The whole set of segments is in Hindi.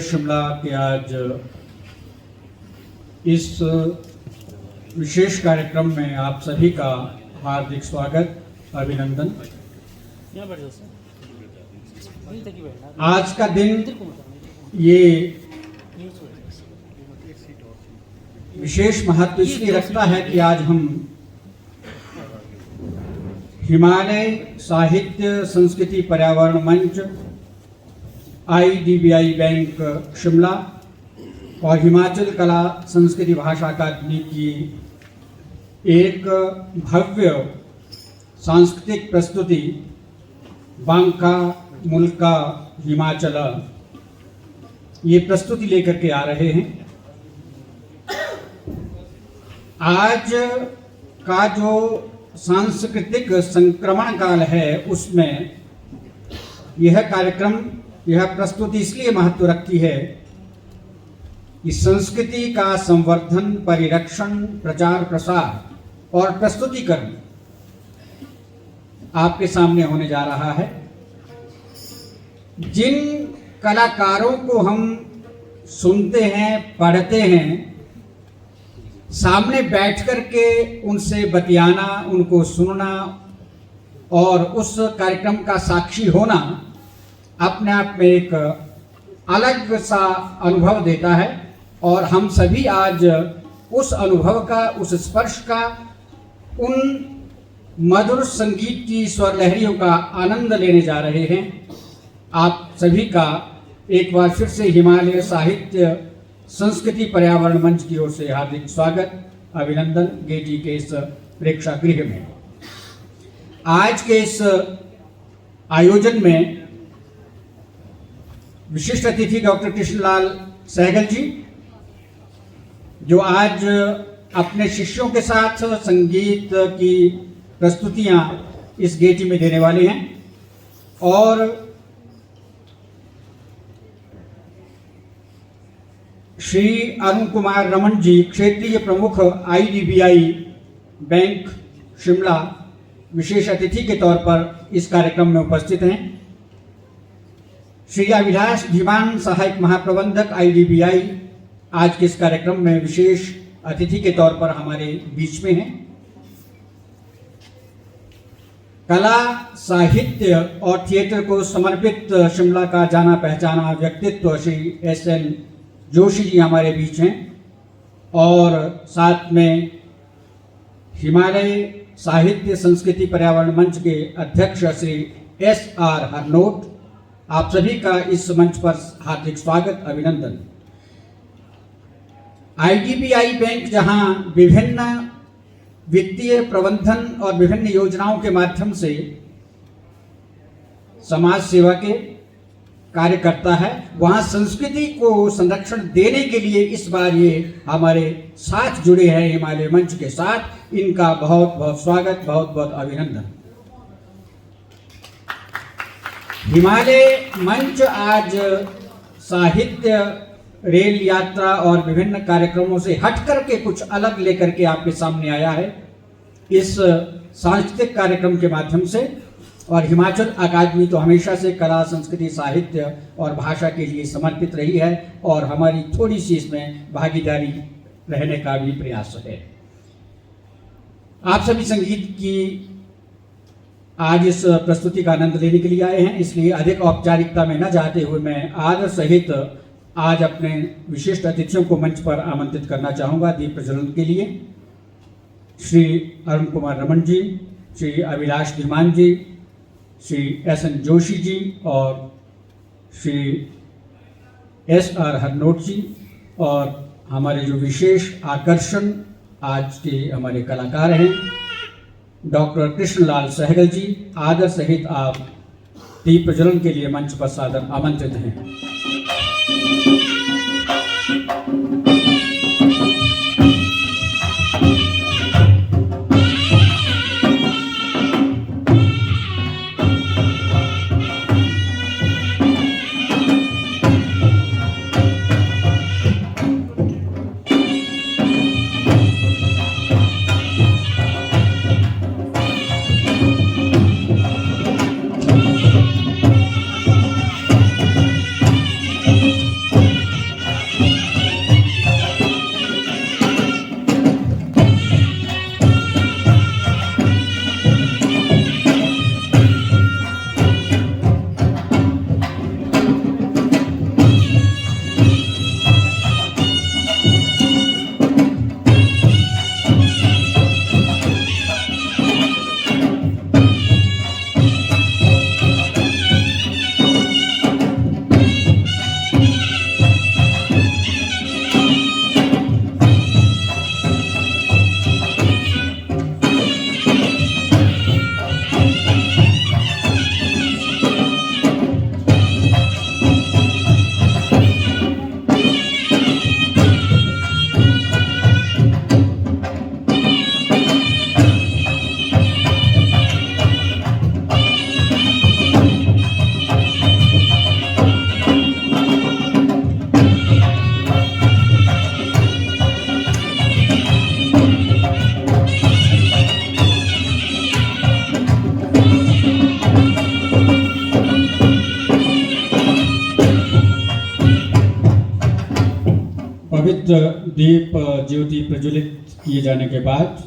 शिमला के आज इस विशेष कार्यक्रम में आप सभी का हार्दिक स्वागत, अभिनंदन। आज का दिन ये विशेष महत्व इसलिए रखता है कि आज हम हिमालय साहित्य संस्कृति पर्यावरण मंच, IDBI बैंक शिमला और हिमाचल कला संस्कृति भाषा अकादमी की एक भव्य सांस्कृतिक प्रस्तुति बांका मुल्का हिमाचल, ये प्रस्तुति लेकर के आ रहे हैं। आज का जो सांस्कृतिक संक्रमण काल है उसमें यह कार्यक्रम, यह प्रस्तुति इसलिए महत्व रखती है कि संस्कृति का संवर्धन, परिरक्षण, प्रचार प्रसार और प्रस्तुतिकरण आपके सामने होने जा रहा है। जिन कलाकारों को हम सुनते हैं, पढ़ते हैं, सामने बैठ कर के उनसे बतियाना, उनको सुनना और उस कार्यक्रम का साक्षी होना अपने आप में एक अलग सा अनुभव देता है। और हम सभी आज उस अनुभव का, उस स्पर्श का, उन मधुर संगीत की स्वर लहरियों का आनंद लेने जा रहे हैं। आप सभी का एक बार फिर से हिमालय साहित्य संस्कृति पर्यावरण मंच की ओर से हार्दिक स्वागत, अभिनंदन गेटी के इस प्रेक्षागृह में। आज के इस आयोजन में विशिष्ट अतिथि डॉक्टर कृष्णलाल सहगल जी, जो आज अपने शिष्यों के साथ संगीत की प्रस्तुतियां इस गेटी में देने वाले हैं, और श्री अरुण कुमार रमन जी, क्षेत्रीय प्रमुख IDBI बैंक शिमला, विशेष अतिथि के तौर पर इस कार्यक्रम में उपस्थित हैं। श्री अभिलाष धीमान, सहायक महाप्रबंधक IDBI, आज के इस कार्यक्रम में विशेष अतिथि के तौर पर हमारे बीच में हैं। कला, साहित्य और थिएटर को समर्पित शिमला का जाना पहचाना व्यक्तित्व श्री SN जोशी जी हमारे बीच हैं, और साथ में हिमालय साहित्य संस्कृति पर्यावरण मंच के अध्यक्ष श्री SR हरनोट, आप सभी का इस मंच पर हार्दिक स्वागत, अभिनंदन। IDBI बैंक जहां विभिन्न वित्तीय प्रबंधन और विभिन्न योजनाओं के माध्यम से समाज सेवा के कार्य करता है, वहां संस्कृति को संरक्षण देने के लिए इस बार ये हमारे साथ जुड़े हैं हिमालय मंच के साथ। इनका बहुत बहुत स्वागत, बहुत बहुत अभिनंदन। हिमालय मंच आज साहित्य, रेल यात्रा और विभिन्न कार्यक्रमों से हट करके कुछ अलग लेकर के आपके सामने आया है इस सांस्कृतिक कार्यक्रम के माध्यम से। और हिमाचल अकादमी तो हमेशा से कला, संस्कृति, साहित्य और भाषा के लिए समर्पित रही है, और हमारी थोड़ी सी इसमें भागीदारी रहने का भी प्रयास है। आप सभी संगीत की आज इस प्रस्तुति का आनंद लेने के लिए आए हैं, इसलिए अधिक औपचारिकता में न जाते हुए मैं आदर सहित आज अपने विशिष्ट अतिथियों को मंच पर आमंत्रित करना चाहूँगा दीप प्रज्वलन के लिए। श्री अरुण कुमार रमन जी, श्री अभिलाष धीमान जी, श्री SN जोशी जी और श्री SR हरनोट जी, और हमारे जो विशेष आकर्षण आज के हमारे कलाकार हैं डॉक्टर कृष्णलाल सहगल जी, आदर सहित आप दीप प्रज्वलन के लिए मंच पर सादर आमंत्रित हैं। पवित्र दीप ज्योति प्रज्वलित किए जाने के बाद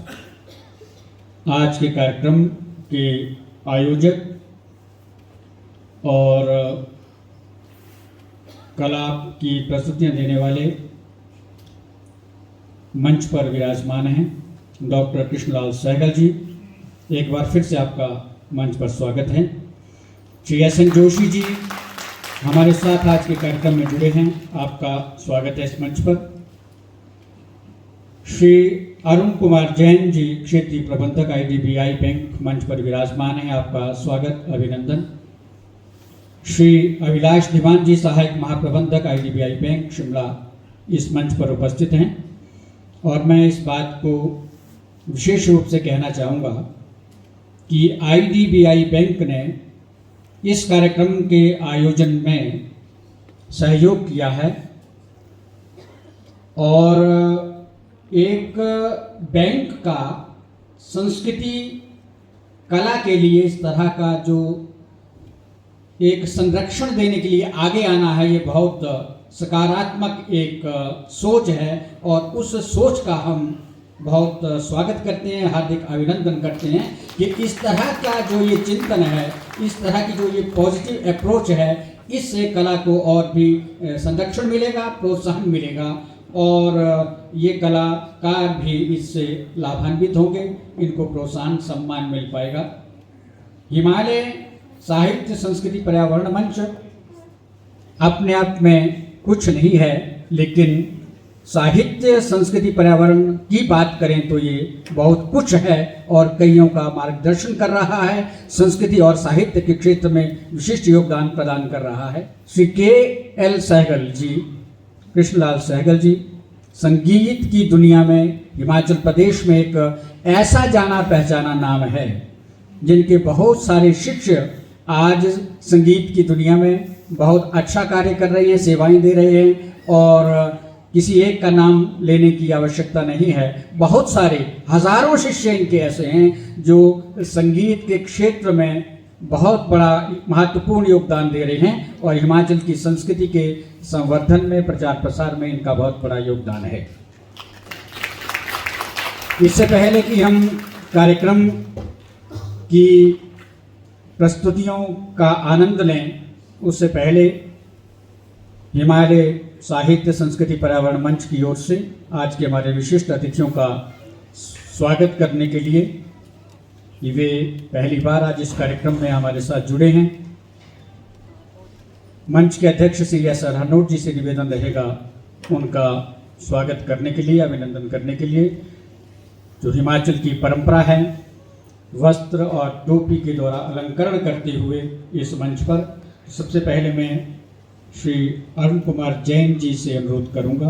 आज के कार्यक्रम के आयोजक और कला की प्रस्तुतियां देने वाले मंच पर विराजमान हैं डॉक्टर कृष्णलाल सहगल जी। एक बार फिर से आपका मंच पर स्वागत है। श्री एस.एन. जोशी जी हमारे साथ आज के कार्यक्रम में जुड़े हैं, आपका स्वागत है इस मंच पर। श्री अरुण कुमार जैन जी क्षेत्रीय प्रबंधक IDBI बैंक मंच पर विराजमान हैं, आपका स्वागत अभिनंदन। श्री अभिलाष दीवान जी सहायक महाप्रबंधक IDBI बैंक शिमला इस मंच पर उपस्थित हैं और मैं इस बात को विशेष रूप से कहना चाहूँगा कि IDBI बैंक ने इस कार्यक्रम के आयोजन में सहयोग किया है और एक बैंक का संस्कृति कला के लिए इस तरह का जो एक संरक्षण देने के लिए आगे आना है, ये बहुत सकारात्मक एक सोच है और उस सोच का हम बहुत स्वागत करते हैं, हार्दिक अभिनंदन करते हैं कि इस तरह का जो ये चिंतन है, इस तरह की जो ये पॉजिटिव अप्रोच है, इससे कला को और भी संरक्षण मिलेगा, प्रोत्साहन मिलेगा और ये कलाकार भी इससे लाभान्वित होंगे, इनको प्रोत्साहन सम्मान मिल पाएगा। हिमालय साहित्य संस्कृति पर्यावरण मंच अपने आप में कुछ नहीं है, लेकिन साहित्य संस्कृति पर्यावरण की बात करें तो ये बहुत कुछ है और कईयों का मार्गदर्शन कर रहा है, संस्कृति और साहित्य के क्षेत्र में विशिष्ट योगदान प्रदान कर रहा है। श्री KL सहगल जी, कृष्णलाल सहगल जी संगीत की दुनिया में हिमाचल प्रदेश में एक ऐसा जाना पहचाना नाम है जिनके बहुत सारे शिष्य आज संगीत की दुनिया में बहुत अच्छा कार्य कर रहे हैं, सेवाएं दे रहे हैं और किसी एक का नाम लेने की आवश्यकता नहीं है। बहुत सारे हजारों शिष्य इनके ऐसे हैं जो संगीत के क्षेत्र में बहुत बड़ा महत्वपूर्ण योगदान दे रहे हैं और हिमाचल की संस्कृति के संवर्धन में, प्रचार प्रसार में इनका बहुत बड़ा योगदान है। इससे पहले कि हम कार्यक्रम की प्रस्तुतियों का आनंद लें, उससे पहले हिमालय साहित्य संस्कृति पर्यावरण मंच की ओर से आज के हमारे विशिष्ट अतिथियों का स्वागत करने के लिए, वे पहली बार आज इस कार्यक्रम में हमारे साथ जुड़े हैं, मंच के अध्यक्ष श्री S.R. हरनोट जी से निवेदन रहेगा उनका स्वागत करने के लिए, अभिनंदन करने के लिए। जो हिमाचल की परंपरा है, वस्त्र और टोपी के द्वारा अलंकरण करते हुए इस मंच पर सबसे पहले मैं श्री अरुण कुमार जैन जी से अनुरोध करूंगा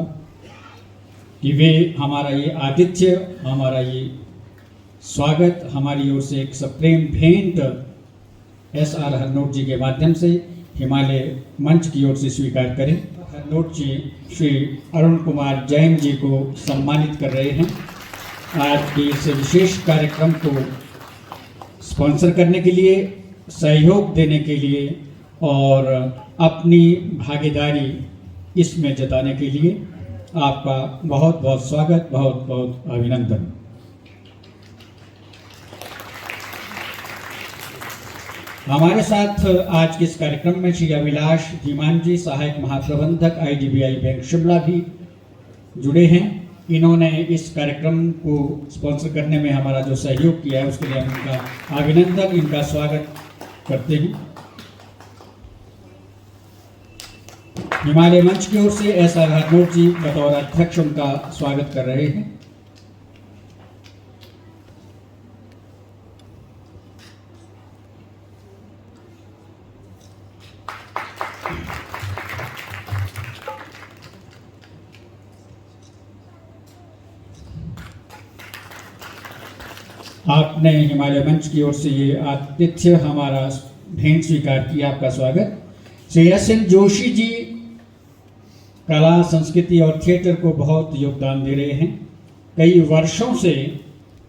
कि वे हमारा ये आतिथ्य, हमारा ये स्वागत हमारी ओर से एक सप्रेम भेंट S.R. हरनोट जी के माध्यम से हिमालय मंच की ओर से स्वीकार करें। हरनोट जी श्री अरुण कुमार जैन जी को सम्मानित कर रहे हैं आज के इस विशेष कार्यक्रम को स्पॉन्सर करने के लिए, सहयोग देने के लिए और अपनी भागीदारी इसमें जताने के लिए आपका बहुत बहुत स्वागत, बहुत बहुत अभिनंदन। हमारे साथ आज के इस कार्यक्रम में श्री अभिलाष दीवान जी सहायक महाप्रबंधक IDBI बैंक शिमला भी जुड़े हैं। इन्होंने इस कार्यक्रम को स्पॉन्सर करने में हमारा जो सहयोग किया है उसके लिए हम इनका अभिनंदन, इनका स्वागत करते हैं। हिमालय मंच की ओर से S.R. हरनोट जी बतौर अध्यक्ष उनका स्वागत कर रहे हैं। आपने हिमालय मंच की ओर से ये आतिथ्य हमारा भेंट स्वीकार किया, आपका स्वागत। श्री S.N. जोशी जी कला, संस्कृति और थिएटर को बहुत योगदान दे रहे हैं, कई वर्षों से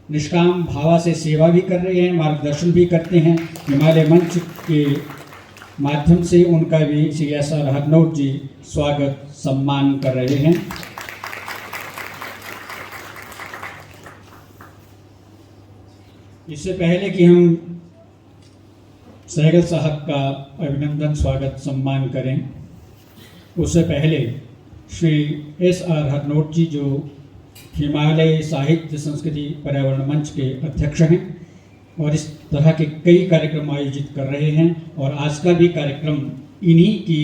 निष्काम भाव से सेवा भी कर रहे हैं, मार्गदर्शन भी करते हैं। हिमालय मंच के माध्यम से उनका भी श्री S.R. हरनोट जी स्वागत सम्मान कर रहे हैं। इससे पहले कि हम सहगल साहब का अभिनंदन स्वागत सम्मान करें, उससे पहले श्री S.R. हरनोट जी जो हिमालय साहित्य संस्कृति पर्यावरण मंच के अध्यक्ष हैं और इस तरह के कई कार्यक्रम आयोजित कर रहे हैं, और आज का भी कार्यक्रम इन्हीं की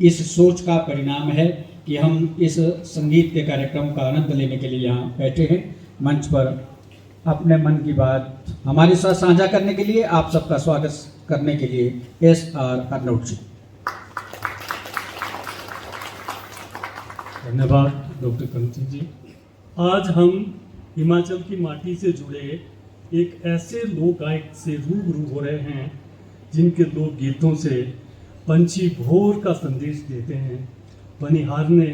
इस सोच का परिणाम है कि हम इस संगीत के कार्यक्रम का आनंद लेने के लिए यहाँ बैठे हैं। मंच पर अपने मन की बात हमारे साथ साझा करने के लिए आप सबका स्वागत करने के लिए S.R. हरनोट जी। धन्यवाद डॉक्टर कंचन जी। आज हम हिमाचल की माटी से जुड़े एक ऐसे लोक गायक से रूबरू हो रहे हैं जिनके लोक गीतों से पंछी भोर का संदेश देते हैं। बनिहारने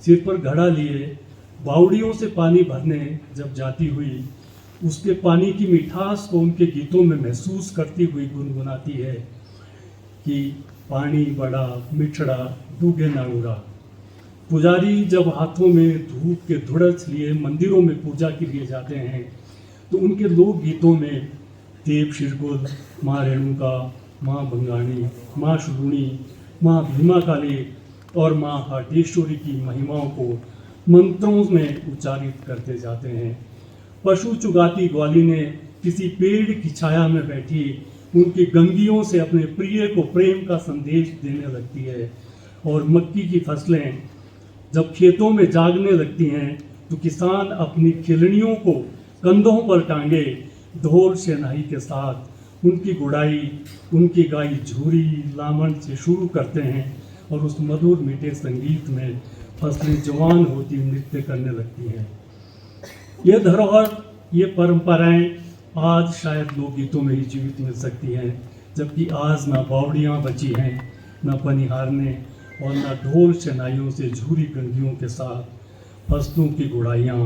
सिर पर घड़ा लिए बावड़ियों से पानी भरने जब जाती हुई, उसके पानी की मिठास को उनके गीतों में महसूस करती हुई गुनगुनाती है कि पानी बड़ा मिठड़ा डूबे ना उड़ा। पुजारी जब हाथों में धूप के धुड़स लिए मंदिरों में पूजा के लिए जाते हैं तो उनके लोक गीतों में देव शिरगुल, माँ रेणुका, माँ बंगाणी, माँ शुरूणी, माँ भीमा काली और माँ हाटेश्वरी की महिमाओं को मंत्रों में उच्चारित करते जाते हैं। पशु चुगाती ग्वाली ने किसी पेड़ की छाया में बैठी उनकी गंगियों से अपने प्रिय को प्रेम का संदेश देने लगती है, और मक्की की फसलें जब खेतों में जागने लगती हैं तो किसान अपनी खिलनियों को कंधों पर टांगे ढोल शहनाई के साथ उनकी गुड़ाई, उनकी गाई झूरी लामण से शुरू करते हैं, और उस मधुर मीठे संगीत में फसलें जवान होती नृत्य करने लगती हैं। ये धरोहर, ये परंपराएं आज शायद लोकगीतों में ही जीवित मिल सकती हैं, जबकि आज ना बावड़ियाँ बची हैं, ना पनिहारने और ना ढोल शहनाइयों से झूरी गंगियों के साथ फसलों की गुड़ाइयाँ।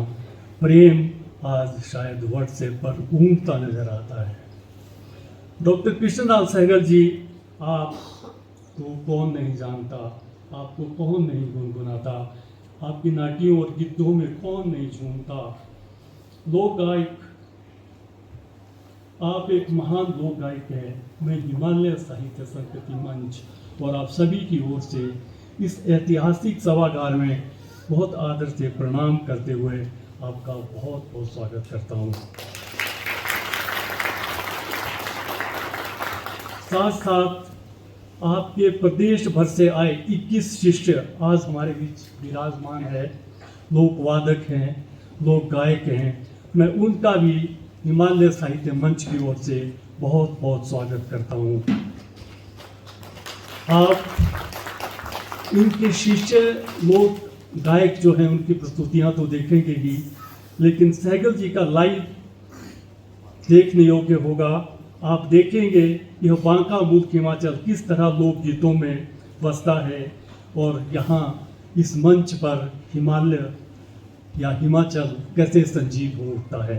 प्रेम आज शायद व्हाट्सएप पर ऊँगता नजर आता है। डॉक्टर कृष्णलाल सहगल जी, आप तो कौन नहीं जानता, आपको कौन नहीं गुनगुनाता, आपकी नाटियों और गीतों में कौन नहीं झूमता। लोक गायक, आप एक महान लोक गायक हैं। मैं हिमालय साहित्य संस्कृति मंच और आप सभी की ओर से इस ऐतिहासिक सभागार में बहुत आदर से प्रणाम करते हुए आपका बहुत बहुत स्वागत करता हूँ। साथ साथ आपके प्रदेश भर से आए 21 शिष्य आज हमारे बीच विराजमान है। लोक वादक हैं, लोक गायक हैं। मैं उनका भी हिमालय साहित्य मंच की ओर से बहुत बहुत स्वागत करता हूँ। आप इनके शिष्य लोक गायक जो हैं उनकी प्रस्तुतियाँ तो देखेंगे ही, लेकिन सहगल जी का लाइव देखने योग्य होगा। आप देखेंगे यह बांका मुल्क हिमाचल किस तरह लोकगीतों में बसता है, और यहाँ इस मंच पर हिमालय या हिमाचल कैसे संजीव हो उठता है।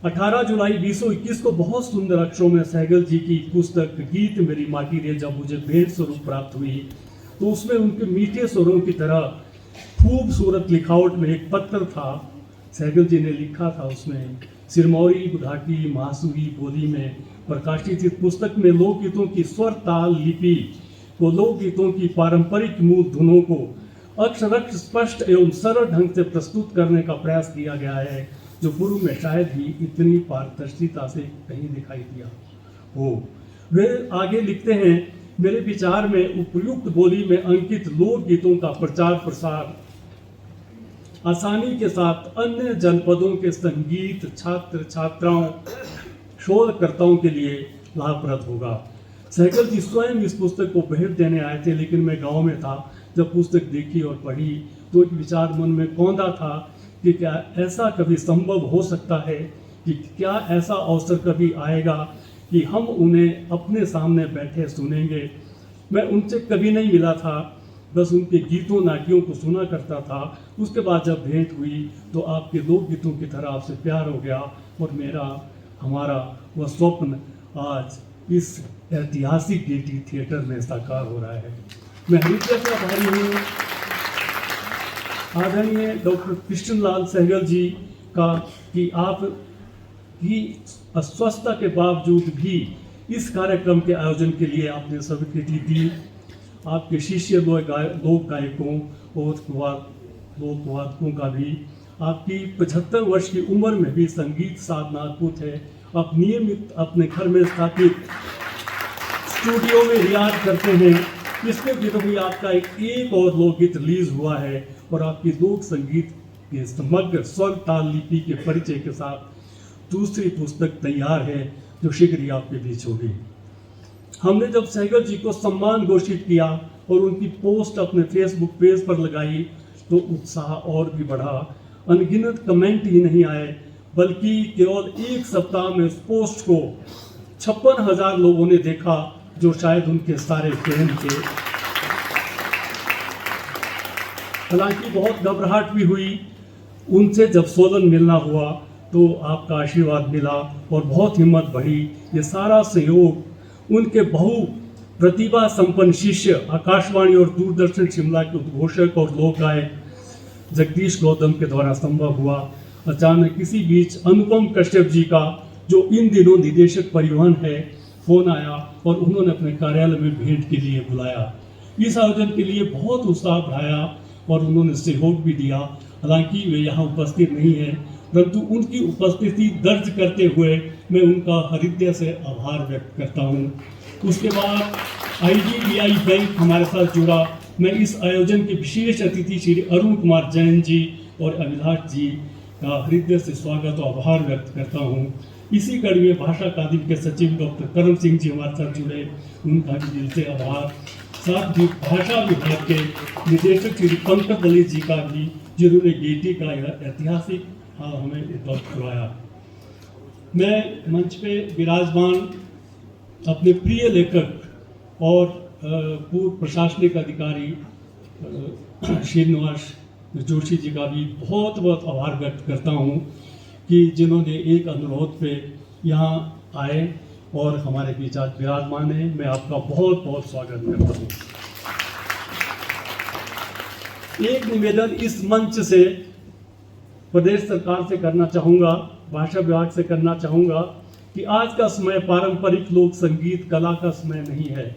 18 जुलाई 2021 को बहुत सुंदर अक्षरों में सहगल जी की पुस्तक गीत मेरी माटी रे जब मुझे भेंट स्वरूप प्राप्त हुई, तो उसमें उनके मीठे स्वरों की तरह खूबसूरत लिखावट में एक पत्र था। सहगल जी ने लिखा था उसमें, सिरमौरी घाटी महासुरी बोली में प्रकाशित इस पुस्तक में लोकगीतों की स्वर ताल लिपि को, लोकगीतों की पारंपरिक मूल धुनों को अक्षरक्ष स्पष्ट एवं सरल ढंग से प्रस्तुत करने का प्रयास किया गया है, जो पूर्व में शायद ही इतनी पारदर्शिता से कहीं दिखाई दिया हो। वे आगे लिखते हैं, मेरे विचार में उपयुक्त बोली में अंकित लोकगीतों का प्रचार प्रसार आसानी के साथ अन्य जनपदों के संगीत छात्र छात्राओं शोधकर्ताओं के लिए लाभप्रद होगा। सहगल जी स्वयं इस पुस्तक को भेंट देने आए थे, लेकिन मैं गांव में था जब पुस्तक देखी और पढ़ी तो एक विचार मन में कौंधा था कि क्या ऐसा कभी संभव हो सकता है, कि क्या ऐसा अवसर कभी आएगा कि हम उन्हें अपने सामने बैठे सुनेंगे। मैं उनसे कभी नहीं मिला था, बस उनके गीतों नाटियों को सुना करता था। उसके बाद जब भेंट हुई तो आपके लोकगीतों की तरह आपसे प्यार हो गया, और हमारा वह स्वप्न आज इस ऐतिहासिक गेयटी थिएटर में साकार हो रहा है। मैं हृदय से आभारी हूँ आदरणीय डॉक्टर कृष्णलाल सहगल जी का, कि आप की अस्वस्थता के बावजूद भी इस कार्यक्रम के आयोजन के लिए आपने स्वीकृति दी। आपके शिष्य लोक गायकों और लोक वादकों का भी आपकी 75 वर्ष की उम्र में भी संगीत साधना अद्भुत है। आप नियमित अपने घर में स्थापित स्टूडियो में रियाज करते हैं। पिछले दिनों भी आपका एक और लोकगीत रिलीज हुआ है और आपकी लोक संगीत के समग्र स्वर ताल लिपि के परिचय के साथ दूसरी पुस्तक तैयार है जो शीघ्र ही आपके बीच होगी। हमने जब सहगल जी को सम्मान घोषित किया और उनकी पोस्ट अपने फेसबुक पेज पर लगाई तो उत्साह और भी बढ़ा। अनगिनत कमेंट ही नहीं आए बल्कि केवल एक सप्ताह में उस पोस्ट को 56,000 लोगों ने देखा, जो शायद उनके सारे फैन थे। हालांकि बहुत घबराहट भी हुई। उनसे जब सोलन मिलना हुआ तो आपका आशीर्वाद मिला और बहुत हिम्मत बढ़ी। ये सारा सहयोग उनके बहु प्रतिभा संपन्न शिष्य आकाशवाणी और दूरदर्शन शिमला के उद्घोषक और लोक गायक जगदीश गौतम के द्वारा संभव हुआ। अचानक इसी बीच अनुपम कश्यप जी का, जो इन दिनों निदेशक परिवहन है, फोन आया और उन्होंने अपने कार्यालय में भेंट के लिए बुलाया। इस आयोजन के लिए बहुत उत्साह बढ़ाया और उन्होंने सहयोग भी दिया। हालांकि वे यहाँ उपस्थित नहीं है, परंतु उनकी उपस्थिति दर्ज करते हुए मैं उनका हृदय से आभार व्यक्त करता हूँ। उसके बाद IDBI बैंक हमारे साथ जुड़ा। मैं इस आयोजन के विशेष अतिथि श्री अरुण कुमार जैन जी और अभिलाष जी का हृदय से स्वागत और आभार व्यक्त करता हूँ। इसी कड़ी में भाषा अकादमी के सचिव डॉक्टर करम सिंह जी हमारे साथ जुड़े, उनका भी दिल से आभार। साथ ही भाषा विभाग के निदेशक श्री पंकज दलित जी का भी, जिन्होंने गेटी का यह ऐतिहासिक हमें उपलब्ध करवाया। मैं मंच पे विराजमान अपने प्रिय लेखक और पूर्व प्रशासनिक अधिकारी श्रीनिवास जोशी जी का भी बहुत बहुत आभार व्यक्त करता हूँ कि जिन्होंने एक अनुरोध पे यहाँ आए और हमारे बीच आज विराजमान है। मैं आपका बहुत बहुत स्वागत करता हूँ। एक निवेदन इस मंच से प्रदेश सरकार से करना चाहूँगा, भाषा विभाग से करना चाहूँगा कि आज का समय पारंपरिक लोक संगीत कला का समय नहीं है।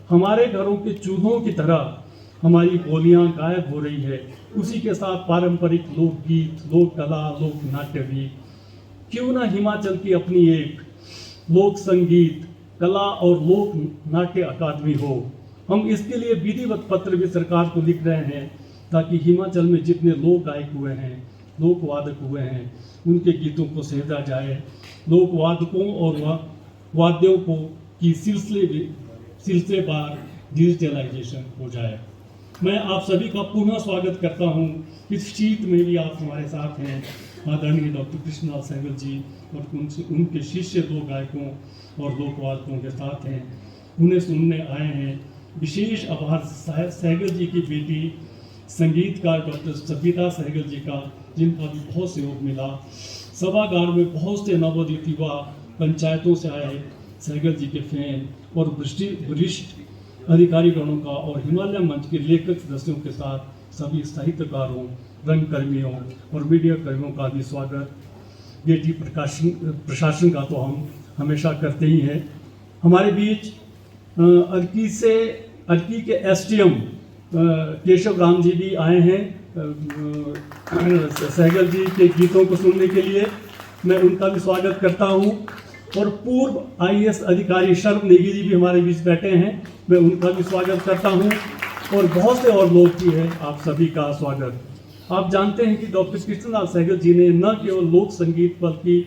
हमारे घरों के चूल्हों की तरह हमारी बोलियां गायब हो रही है। उसी के साथ पारंपरिक लोकगीत, लोक कला, लोक नाट्य भी। क्यों ना हिमाचल की अपनी एक लोक संगीत कला और लोक नाट्य अकादमी हो। हम इसके लिए विधिवत पत्र भी सरकार को लिख रहे हैं ताकि हिमाचल में जितने लोक गायक हुए हैं, लोक वादक हुए हैं, उनके गीतों को सहेजा जाए। लोक वादकों और वाद्यों को की सिलसिलेवार डिजिटलाइजेशन हो जाए। मैं आप सभी का पुनः स्वागत करता हूं। इस शीत में भी आप हमारे साथ हैं। आदरणीय डॉक्टर कृष्णलाल सहगल जी और उनके शिष्य लोक गायकों और लोक वादकों के साथ हैं, उन्हें सुनने आए हैं। विशेष आभार सहगल जी की बेटी संगीतकार डॉक्टर सविता सहगल जी का, जिनका भी बहुत सहयोग मिला। सभागार में बहुत से नवोदित युवा पंचायतों से आए सहगल जी के फैन और वरिष्ठ अधिकारीगणों का और हिमालय मंच के लेखक सदस्यों के साथ सभी साहित्यकारों, रंगकर्मियों और मीडिया कर्मियों का भी स्वागत। गेटी प्रशासन का तो हम हमेशा करते ही हैं। हमारे बीच अर्की के SDM केशव राम जी भी आए हैं सहगल जी के गीतों को सुनने के लिए। मैं उनका भी स्वागत करता हूं। और पूर्व IAS अधिकारी शर्म नेगी जी भी हमारे बीच बैठे हैं, मैं उनका भी स्वागत करता हूं। और बहुत से और लोग भी हैं, आप सभी का स्वागत। आप जानते हैं कि डॉक्टर कृष्णलाल सहगल जी ने न केवल लोक संगीत बल्कि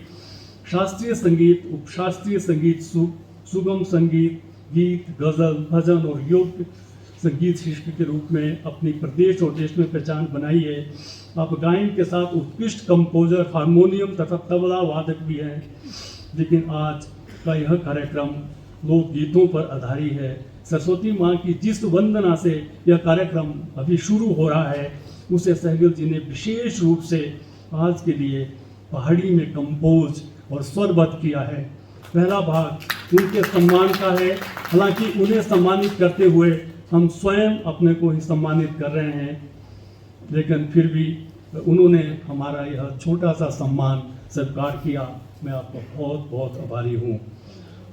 शास्त्रीय संगीत, उपशास्त्रीय संगीत, सुगम संगीत, गीत, गजल, भजन और योग संगीत शिल्पी के रूप में अपनी प्रदेश और देश में पहचान बनाई है। आप गायन के साथ उत्कृष्ट कंपोजर, हारमोनियम तथा तबला वादक भी हैं। लेकिन आज का यह कार्यक्रम लोकगीतों पर आधारित है। सरस्वती माँ की जिस वंदना से यह कार्यक्रम अभी शुरू हो रहा है, उसे सहगल जी ने विशेष रूप से आज के लिए पहाड़ी में कंपोज और स्वरबद्ध किया है। पहला भाग उनके सम्मान का है। हालांकि उन्हें सम्मानित करते हुए हम स्वयं अपने को ही सम्मानित कर रहे हैं, लेकिन फिर भी उन्होंने हमारा यह छोटा सा सम्मान स्वीकार किया। मैं आपका बहुत बहुत आभारी हूँ।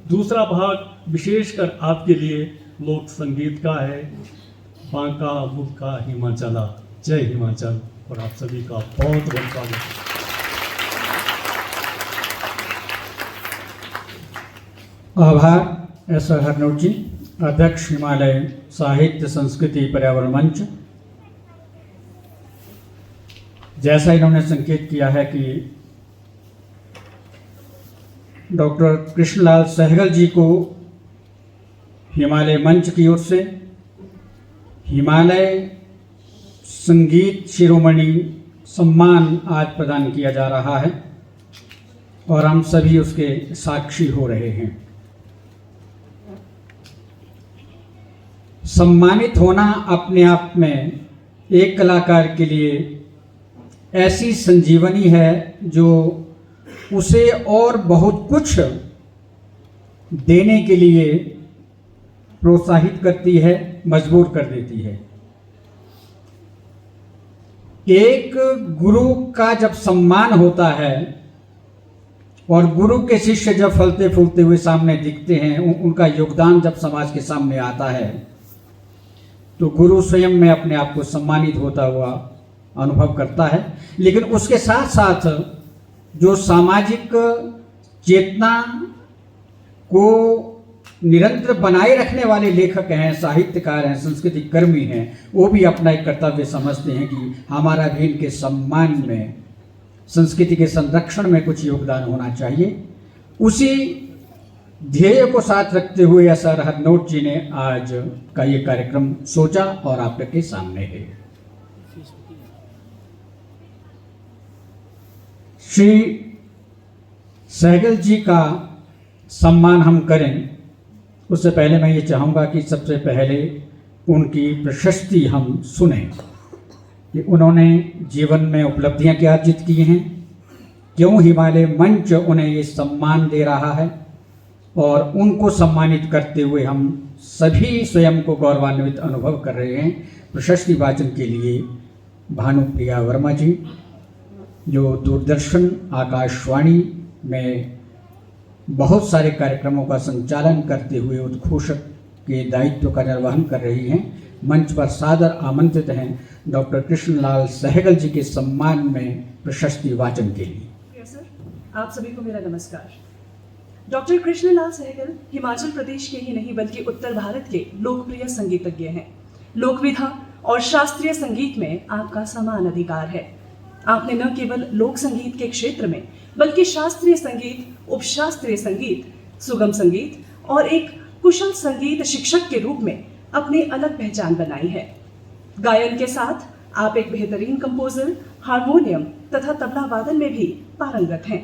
दूसरा भाग विशेषकर आपके लिए लोक संगीत का है, बांका मुक्का हिमाचला। जय हिमाचल। और आप सभी का बहुत बहुत स्वागत है। आभार एस हरनोट जी, अध्यक्ष हिमालय साहित्य संस्कृति पर्यावरण मंच। जैसा इन्होंने संकेत किया है कि डॉक्टर कृष्णलाल सहगल जी को हिमालय मंच की ओर से हिमालय संगीत शिरोमणि सम्मान आज प्रदान किया जा रहा है और हम सभी उसके साक्षी हो रहे हैं। सम्मानित होना अपने आप में एक कलाकार के लिए ऐसी संजीवनी है जो उसे और बहुत कुछ देने के लिए प्रोत्साहित करती है, मजबूर कर देती है। एक गुरु का जब सम्मान होता है और गुरु के शिष्य जब फलते फूलते हुए सामने दिखते हैं, उनका योगदान जब समाज के सामने आता है, तो गुरु स्वयं में अपने आप को सम्मानित होता हुआ अनुभव करता है। लेकिन उसके साथ साथ जो सामाजिक चेतना को निरंतर बनाए रखने वाले लेखक हैं, साहित्यकार हैं, संस्कृति कर्मी हैं, वो भी अपना एक कर्तव्य समझते हैं कि हमारा भी इनके सम्मान में, संस्कृति के संरक्षण में कुछ योगदान होना चाहिए। उसी ध्येय को साथ रखते हुए एस हरनोट जी ने आज का ये कार्यक्रम सोचा और आपके सामने है। श्री सहगल जी का सम्मान हम करें, उससे पहले मैं ये चाहूँगा कि सबसे पहले उनकी प्रशस्ति हम सुने कि उन्होंने जीवन में उपलब्धियां क्या अर्जित की हैं, क्यों हिमालय मंच उन्हें ये सम्मान दे रहा है, और उनको सम्मानित करते हुए हम सभी स्वयं को गौरवान्वित अनुभव कर रहे हैं। प्रशस्ति वाचन के लिए भानुप्रिया वर्मा जी, जो दूरदर्शन आकाशवाणी में बहुत सारे कार्यक्रमों का संचालन करते हुए उद्घोषक के दायित्व का निर्वहन कर रही हैं, मंच पर सादर आमंत्रित हैं डॉक्टर कृष्णलाल सहगल जी के सम्मान में प्रशस्ति वाचन के लिए। सर, आप सभी को मेरा नमस्कार। डॉक्टर कृष्णलाल सहगल हिमाचल प्रदेश के ही नहीं बल्कि उत्तर भारत के लोकप्रिय संगीतज्ञ हैं। लोकविधा और शास्त्रीय संगीत में आपका समान अधिकार है। आपने न केवल लोक संगीत के क्षेत्र में बल्कि शास्त्रीय संगीत, उपशास्त्रीय संगीत, सुगम संगीत और एक कुशल संगीत शिक्षक के रूप में अपनी अलग पहचान बनाई है। गायन के साथ आप एक बेहतरीन कंपोजर, हारमोनियम तथा तबला वादन में भी पारंगत हैं।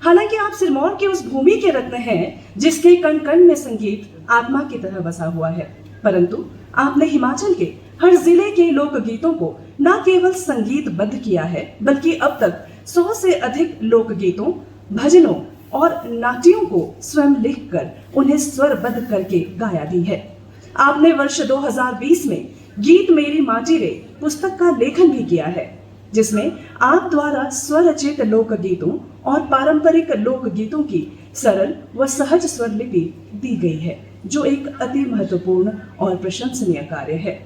हालांकि आप सिरमौर के उस भूमि के रत्न हैं जिसके कण कण में संगीत आत्मा की तरह बसा हुआ है, परंतु आपने हिमाचल के हर जिले के लोकगीतों को न केवल संगीतबद्ध किया है बल्कि अब तक 100 से अधिक लोकगीतों, भजनों और नाट्यों को स्वयं लिखकर उन्हें स्वरबद्ध करके गाया दी है। आपने वर्ष 2020 में गीत मेरी माटी रे पुस्तक का लेखन भी किया है, जिसमें आप द्वारा स्वरचित लोकगीतों और पारंपरिक लोकगीतों की सरल व सहज स्वर लिपि दी गई है, जो एक अति महत्वपूर्ण और प्रशंसनीय कार्य है।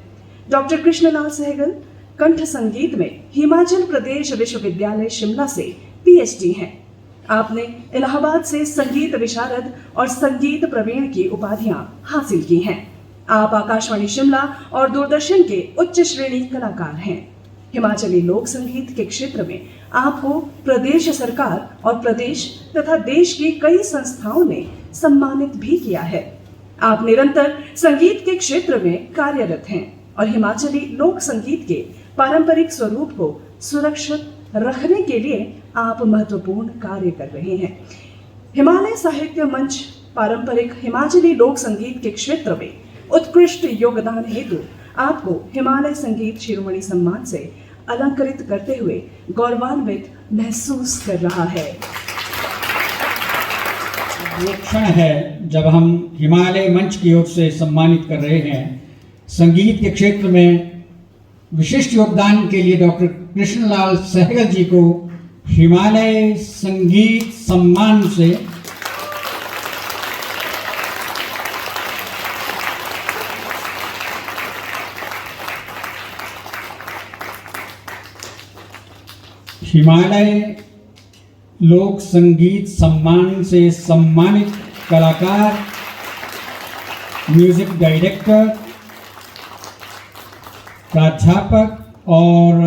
डॉक्टर कृष्णलाल सहगल कंठ संगीत में हिमाचल प्रदेश विश्वविद्यालय शिमला से पीएचडी हैं। आपने इलाहाबाद से संगीत विशारद और संगीत प्रवीण की उपाधियां हासिल की हैं। आप आकाशवाणी शिमला और दूरदर्शन के उच्च श्रेणी कलाकार हैं। हिमाचली लोक संगीत के क्षेत्र में आपको प्रदेश सरकार और प्रदेश तथा देश की कई संस्थाओं ने सम्मानित भी किया है। आप निरंतर संगीत के क्षेत्र में कार्यरत हैं और हिमाचली लोक संगीत के पारंपरिक स्वरूप को सुरक्षित रखने के लिए आप महत्वपूर्ण कार्य कर रहे हैं। हिमालय साहित्य मंच पारंपरिक हिमाचली लोक संगीत के क्षेत्र में उत्कृष्ट योगदान हेतु आपको हिमालय संगीत शिरोमणि सम्मान से अलंकृत करते हुए गौरवान्वित महसूस कर रहा है। ये क्षण है जब हम हिमालय मंच की ओर से सम्मानित कर रहे हैं संगीत के क्षेत्र में विशिष्ट योगदान के लिए डॉक्टर कृष्णलाल सहगल जी को हिमालय संगीत सम्मान से हिमालय लोक संगीत सम्मान से सम्मानित कलाकार, म्यूजिक डायरेक्टर, प्राध्यापक और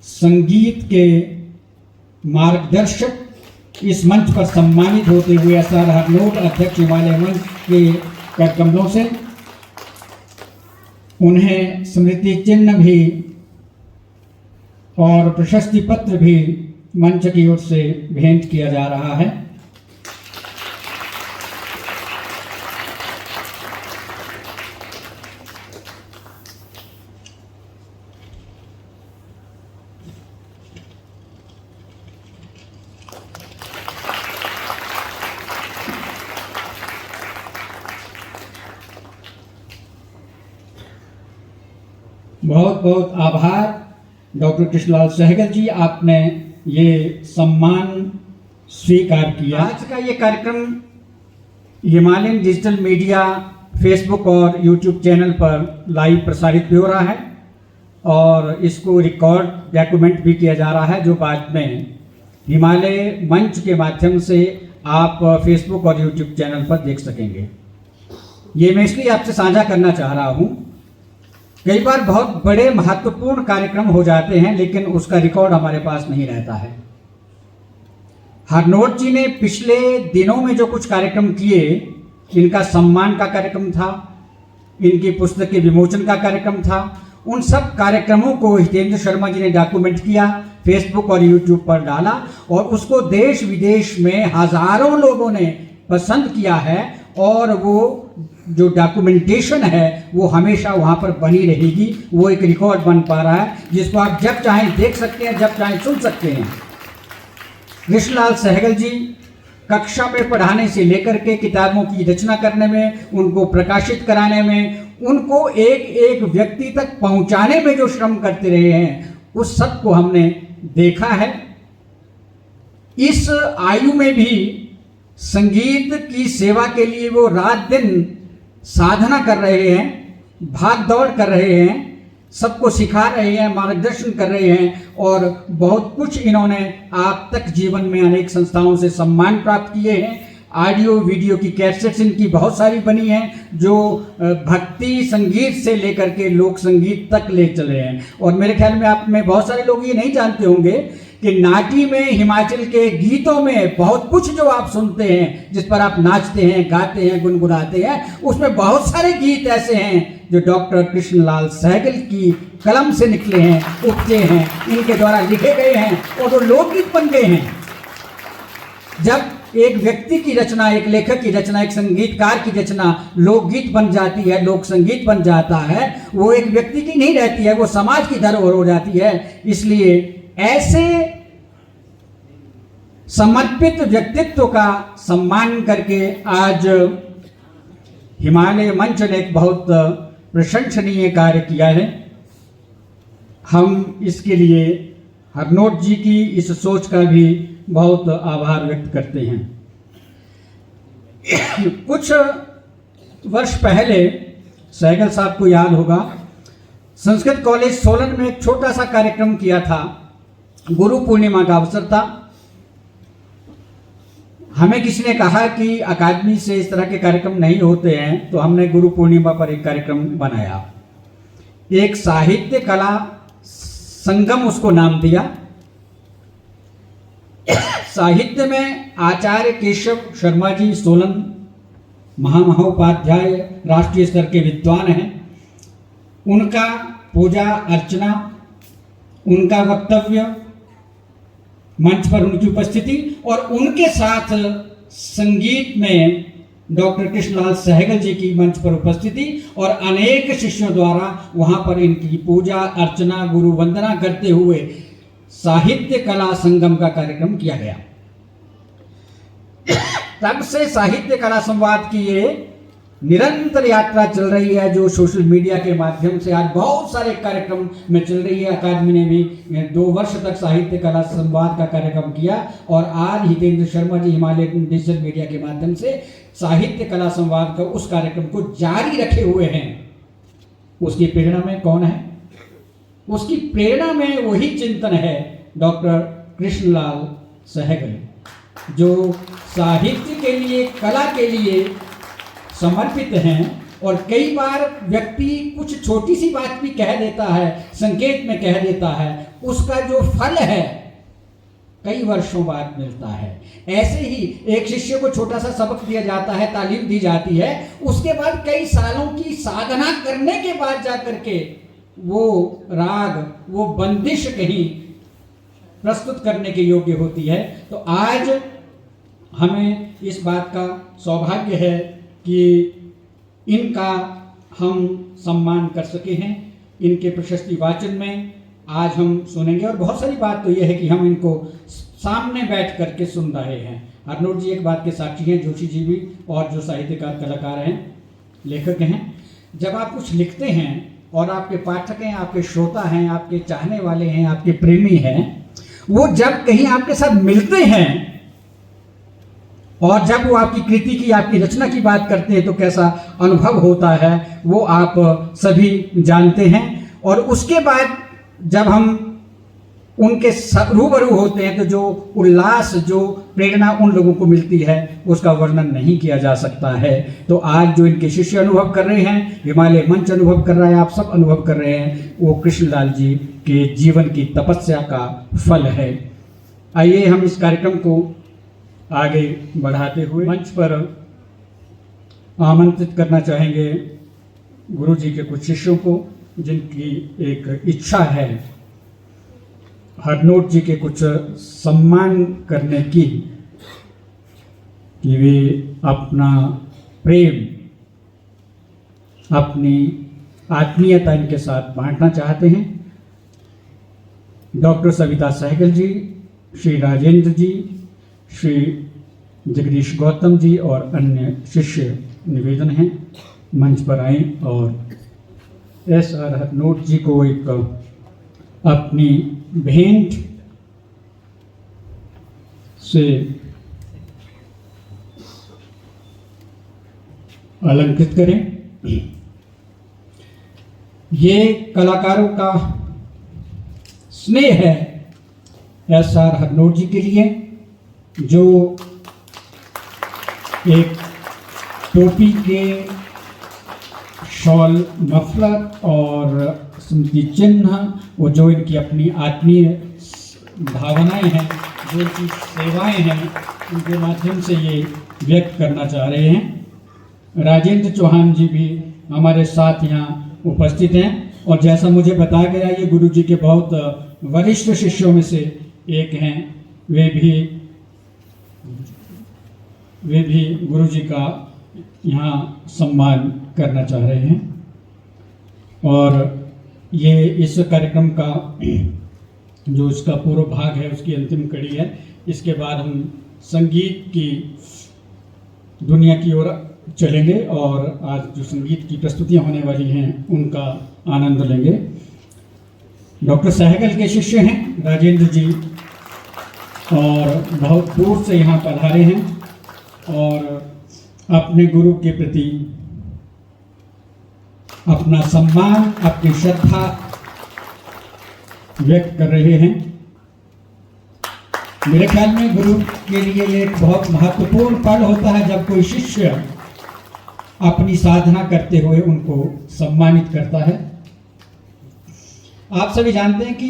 संगीत के मार्गदर्शक इस मंच पर सम्मानित होते हुए एसआर हरनोट अध्यक्ष हिमालय मंच के कर कमलों से उन्हें स्मृति चिन्ह भी और प्रशस्ति पत्र भी मंच की ओर से भेंट किया जा रहा है। बहुत बहुत आभार डॉक्टर कृष्णलाल सहगल जी, आपने ये सम्मान स्वीकार किया। आज का ये कार्यक्रम हिमालयन डिजिटल मीडिया फेसबुक और यूट्यूब चैनल पर लाइव प्रसारित भी हो रहा है और इसको रिकॉर्ड डॉक्यूमेंट भी किया जा रहा है, जो बाद में हिमालय मंच के माध्यम से आप फेसबुक और यूट्यूब चैनल पर देख सकेंगे। ये मैं इसलिए आपसे साझा करना चाह रहा हूँ। कई बार बहुत बड़े महत्वपूर्ण कार्यक्रम हो जाते हैं लेकिन उसका रिकॉर्ड हमारे पास नहीं रहता है। हरनोट जी ने पिछले दिनों में जो कुछ कार्यक्रम किए, इनका सम्मान का कार्यक्रम था, इनकी पुस्तक के विमोचन का कार्यक्रम था, उन सब कार्यक्रमों को हितेंद्र शर्मा जी ने डॉक्यूमेंट किया, फेसबुक और यूट्यूब पर डाला और उसको देश विदेश में हजारों लोगों ने पसंद किया है और वो जो डॉक्यूमेंटेशन है वो हमेशा वहाँ पर बनी रहेगी। वो एक रिकॉर्ड बन पा रहा है जिसको आप जब चाहें देख सकते हैं, जब चाहें सुन सकते हैं। कृष्णलाल सहगल जी कक्षा में पढ़ाने से लेकर के किताबों की रचना करने में, उनको प्रकाशित कराने में, उनको एक एक व्यक्ति तक पहुंचाने में जो श्रम करते रहे हैं, उस सब को हमने देखा है। इस आयु में भी संगीत की सेवा के लिए वो रात दिन साधना कर रहे हैं, भाग दौड़ कर रहे हैं, सबको सिखा रहे हैं, मार्गदर्शन कर रहे हैं और बहुत कुछ इन्होंने आप तक जीवन में अनेक संस्थाओं से सम्मान प्राप्त किए हैं। ऑडियो वीडियो की कैसेट्स इनकी बहुत सारी बनी हैं जो भक्ति संगीत से लेकर के लोक संगीत तक ले चले हैं। और मेरे ख्याल में आप में बहुत सारे लोग ये नहीं जानते होंगे कि नाटी में, हिमाचल के गीतों में बहुत कुछ जो आप सुनते हैं, जिस पर आप नाचते हैं, गाते हैं, गुनगुनाते हैं, उसमें बहुत सारे गीत ऐसे हैं जो डॉक्टर कृष्णलाल सहगल की कलम से निकले हैं, उपजे हैं, इनके द्वारा लिखे गए हैं और वो लोकगीत बन गए हैं। जब एक व्यक्ति की रचना, एक लेखक की रचना, एक संगीतकार की रचना लोकगीत बन जाती है, लोक संगीत बन जाता है, वो एक व्यक्ति की नहीं रहती है, वो समाज की धरोहर हो जाती है। इसलिए ऐसे समर्पित व्यक्तित्व का सम्मान करके आज हिमालय मंच ने एक बहुत प्रशंसनीय कार्य किया है। हम इसके लिए हरनोट जी की इस सोच का भी बहुत आभार व्यक्त करते हैं। कुछ वर्ष पहले सहगल साहब को याद होगा, संस्कृत कॉलेज सोलन में एक छोटा सा कार्यक्रम किया था। गुरु पूर्णिमा का अवसर था। हमें किसी ने कहा कि अकादमी से इस तरह के कार्यक्रम नहीं होते हैं, तो हमने गुरु पूर्णिमा पर एक कार्यक्रम बनाया। एक साहित्य कला संगम उसको नाम दिया। साहित्य में आचार्य केशव शर्मा जी सोलन महामहोपाध्याय, राष्ट्रीय स्तर के विद्वान हैं। उनका पूजा अर्चना, उनका वक्तव्य, मंच पर उनकी उपस्थिति और उनके साथ संगीत में डॉक्टर कृष्णलाल सहगल जी की मंच पर उपस्थिति और अनेक शिष्यों द्वारा वहाँ पर इनकी पूजा अर्चना, गुरु वंदना करते हुए साहित्य कला संगम का कार्यक्रम किया गया। तब से साहित्य कला संवाद की ये निरंतर यात्रा चल रही है, जो सोशल मीडिया के माध्यम से आज बहुत सारे कार्यक्रम में चल रही है। अकादमी ने भी 2 वर्ष तक साहित्य कला संवाद का कार्यक्रम किया और आज हितेंद्र शर्मा जी हिमालय डिजिटल मीडिया के माध्यम से साहित्य कला संवाद का उस कार्यक्रम को जारी रखे हुए हैं। उसकी प्रेरणा में कौन है? उसकी प्रेरणा में वही चिंतन है डॉक्टर कृष्णलाल सहगल, जो साहित्य के लिए, कला के लिए समर्पित हैं। और कई बार व्यक्ति कुछ छोटी सी बात भी कह देता है, संकेत में कह देता है, उसका जो फल है कई वर्षों बाद मिलता है। ऐसे ही एक शिष्य को छोटा सा सबक दिया जाता है, तालीम दी जाती है, उसके बाद कई सालों की साधना करने के बाद जाकर के वो राग, वो बंदिश कहीं प्रस्तुत करने के योग्य होती है। तो आज हमें इस बात का सौभाग्य है कि इनका हम सम्मान कर सके हैं। इनके प्रशस्ति वाचन में आज हम सुनेंगे और बहुत सारी बात तो यह है कि हम इनको सामने बैठ करके सुन रहे हैं। हरनोट जी एक बात के साक्षी हैं, जोशी जी भी, और जो साहित्यकार, कलाकार हैं, लेखक हैं। जब आप कुछ लिखते हैं और आपके पाठक हैं, आपके श्रोता हैं, आपके चाहने वाले हैं, आपके प्रेमी हैं, वो जब कहीं आपके साथ मिलते हैं और जब वो आपकी कृति की, आपकी रचना की बात करते हैं तो कैसा अनुभव होता है वो आप सभी जानते हैं। और उसके बाद जब हम उनके रूबरू होते हैं तो जो उल्लास, जो प्रेरणा उन लोगों को मिलती है उसका वर्णन नहीं किया जा सकता है। तो आज जो इनके शिष्य अनुभव कर रहे हैं, हिमालय मंच अनुभव कर रहा है, आप सब अनुभव कर रहे हैं, वो कृष्णलाल जी के जीवन की तपस्या का फल है। आइए हम इस कार्यक्रम को आगे बढ़ाते हुए मंच पर आमंत्रित करना चाहेंगे गुरु जी के कुछ शिष्यों को, जिनकी एक इच्छा है हरनोट जी के कुछ सम्मान करने की, कि वे अपना प्रेम, अपनी आत्मीयता इनके साथ बांटना चाहते हैं। डॉक्टर सविता सहगल जी, श्री राजेंद्र जी, श्री जगदीश गौतम जी और अन्य शिष्य निवेदन हैं मंच पर आए और एस.आर. हरनोट जी को एक अपनी भेंट से अलंकृत करें। ये कलाकारों का स्नेह है एस.आर. हरनोट जी के लिए, जो एक टोपी के, शॉल, मफलर और स्मृति चिन्ह, वो जो इनकी अपनी आत्मीय भावनाएं हैं, जो इनकी सेवाएं हैं, उनके माध्यम से ये व्यक्त करना चाह रहे हैं। राजेंद्र चौहान जी भी हमारे साथ यहाँ उपस्थित हैं और जैसा मुझे बताया गया ये गुरु जी के बहुत वरिष्ठ शिष्यों में से एक हैं। वे भी गुरु जी का यहाँ सम्मान करना चाह रहे हैं। और ये इस कार्यक्रम का जो इसका पूर्व भाग है उसकी अंतिम कड़ी है। इसके बाद हम संगीत की दुनिया की ओर चलेंगे और आज जो संगीत की प्रस्तुतियां होने वाली हैं उनका आनंद लेंगे। डॉक्टर सहगल के शिष्य हैं राजेंद्र जी और बहुत दूर से यहाँ पधारे हैं और अपने गुरु के प्रति अपना सम्मान, अपनी श्रद्धा व्यक्त कर रहे हैं। मेरे ख्याल में गुरु के लिए ये एक बहुत महत्वपूर्ण पल होता है जब कोई शिष्य अपनी साधना करते हुए उनको सम्मानित करता है। आप सभी जानते हैं कि